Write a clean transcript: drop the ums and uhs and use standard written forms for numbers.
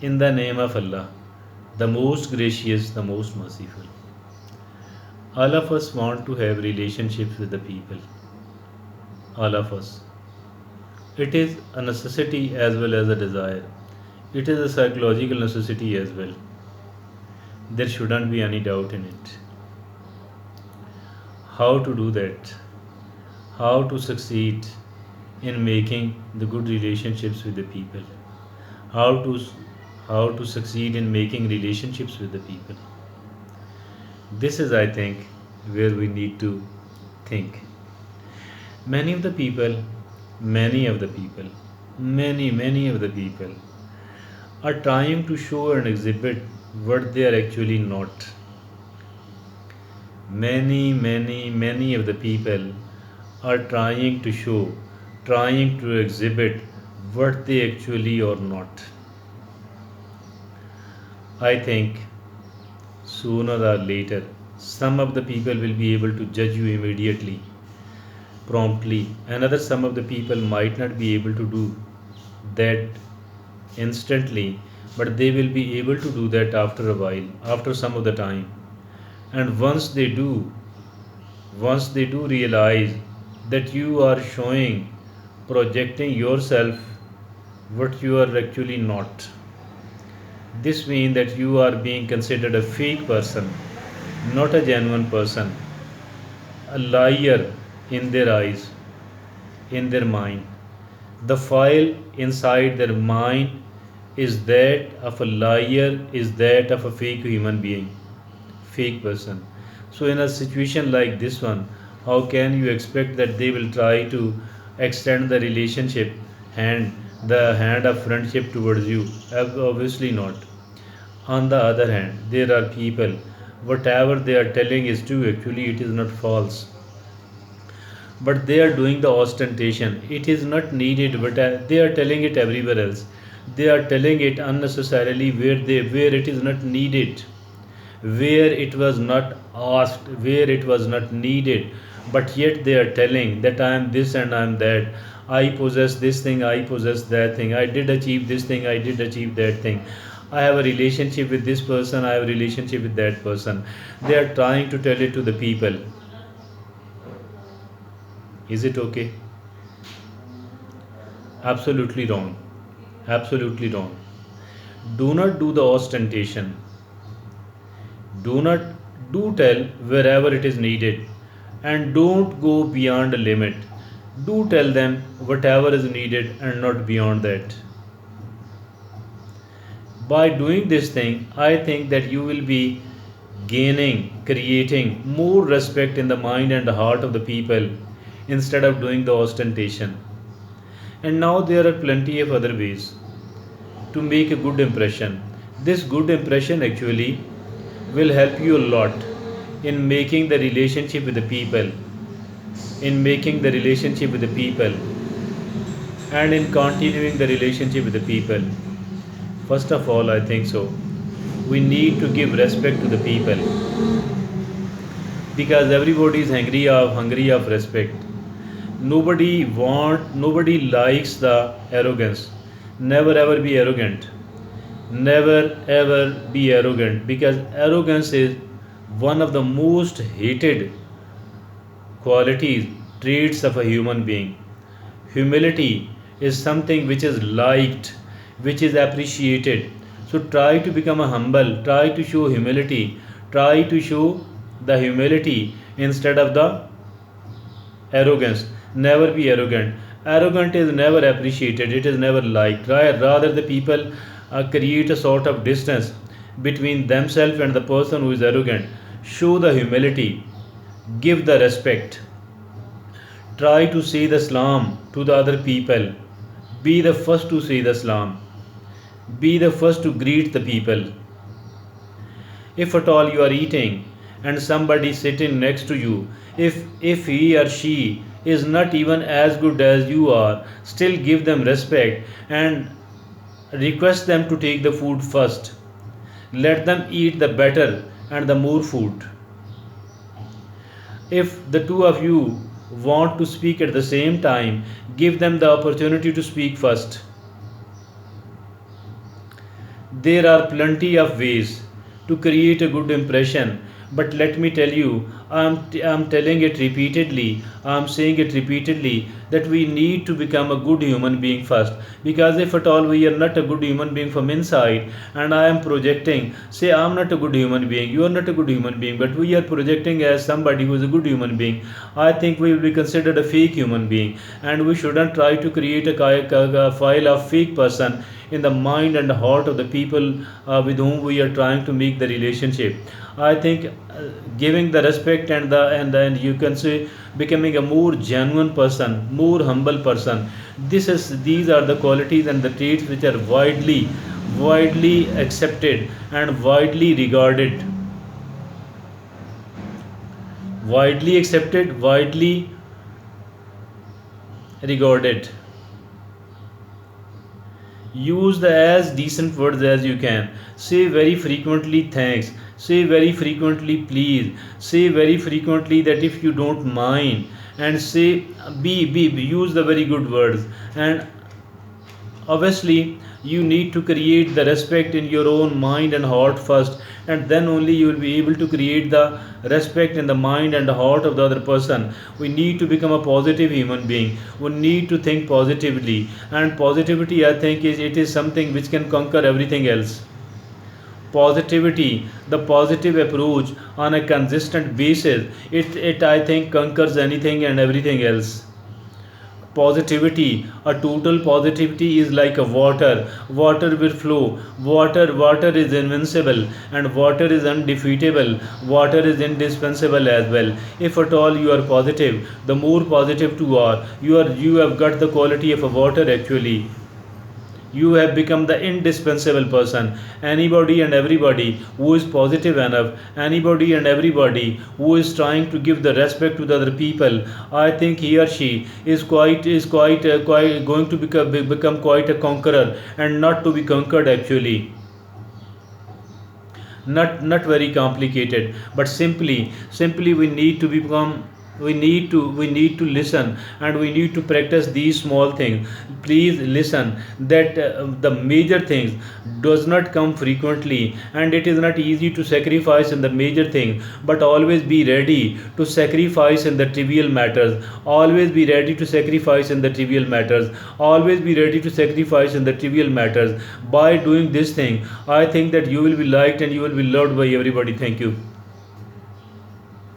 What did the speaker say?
In the name of Allah, the most gracious, the most merciful. All of us want to have relationships with the people. All of us. It is a necessity as well as a desire. It is a psychological necessity as well. There shouldn't be any doubt in it. How to do that? How to succeed in making the good relationships with the people? How to succeed in making relationships with the people? This is, I think, where we need to think. Many of the people, many of the people, many of the people are trying to show and exhibit what they are actually not. Many of the people are trying to show, trying to exhibit what they actually are not. I think sooner or later, some of the people will be able to judge you immediately, promptly. Another, some of the people might not be able to do that instantly, but they will be able to do that after a while, after some of the time. And once they do realize that you are showing, projecting yourself what you are actually not, this means that you are being considered a fake person, not a genuine person, a liar in their eyes, in their mind. The file inside their mind is that of a liar, is that of a fake human being, fake person. So, in a situation like this one, how can you expect that they will try to extend the relationship hand, the hand of friendship towards you? Obviously not. On the other hand, there are people, whatever they are telling is true, actually, it is not false. But they are doing the ostentation. It is not needed, but they are telling it everywhere else. They are telling it unnecessarily where it is not needed, where it was not asked, where it was not needed. But yet they are telling that I am this and I am that. I possess this thing, I possess that thing. I did achieve this thing, I did achieve that thing. I have a relationship with this person, I have a relationship with that person. They are trying to tell it to the people. Is it okay? Absolutely wrong. Absolutely wrong. Do not do the ostentation. Do not do tell wherever it is needed, and don't go beyond a limit. Do tell them whatever is needed and not beyond that. By doing this thing, I think that you will be gaining, creating more respect in the mind and the heart of the people instead of doing the ostentation. And now there are plenty of other ways to make a good impression. This good impression actually will help you a lot in making the relationship with the people, in making the relationship with the people, and in continuing the relationship with the people. First of all, I think so. We need to give respect to the people because everybody is hungry of respect. Nobody likes the arrogance. Never ever be arrogant. Never ever be arrogant because arrogance is one of the most hated qualities, traits of a human being. Humility is something which is liked, which is appreciated. So try to become a humble, try to show humility, try to show the humility instead of the arrogance. Never be arrogant. Arrogant is never appreciated, it is never liked. Rather, the people create a sort of distance between themselves and the person who is arrogant. Show the humility, give the respect, try to say the salam to the other people. Be the first to say the salam, be the first to greet the people. If at all you are eating and somebody sitting next to you, if he or she is not even as good as you are, still give them respect and request them to take the food first. Let them eat the better and the more food. If the two of you want to speak at the same time, give them the opportunity to speak first. There are plenty of ways to create a good impression, but let me tell you, I'm telling it repeatedly, I'm saying it repeatedly that we need to become a good human being first. Because if at all we are not a good human being from inside, and I am projecting, say, I'm not a good human being, you are not a good human being, but we are projecting as somebody who is a good human being, I think we will be considered a fake human being, and we shouldn't try to create a file of fake person in the mind and heart of the people with whom we are trying to make the relationship. I think giving the respect and you can say becoming a more genuine person, more humble person. These are the qualities and the traits which are widely accepted and widely accepted, widely regarded. Use the as decent words as you can. Say very frequently thanks. Say very frequently please. Say very frequently that if you don't mind. And say use the very good words. And obviously you need to create the respect in your own mind and heart first, and then only you will be able to create the respect in the mind and the heart of the other person. We need to become a positive human being. We need to think positively, and positivity, I think, is it is something which can conquer everything else. Positivity, the positive approach on a consistent basis, it I think conquers anything and everything else. Positivity, a total positivity is like a water will flow. Water is invincible, and water is undefeatable. Water is indispensable as well. If at all you are positive, the more positive you are, you have got the quality of a water actually. You have become the indispensable person. Anybody and everybody who is positive enough, anybody and everybody who is trying to give the respect to the other people, I think he or she is quite going to become quite a conqueror, and not to be conquered actually. Not very complicated, but simply we need to listen, and we need to practice these small things. Please listen that the major things does not come frequently, and it is not easy to sacrifice in the major thing, but always be ready to sacrifice in the trivial matters. Always be ready to sacrifice in the trivial matters. Always be ready to sacrifice in the trivial matters. By doing this thing, I think that you will be liked and you will be loved by everybody. Thank you.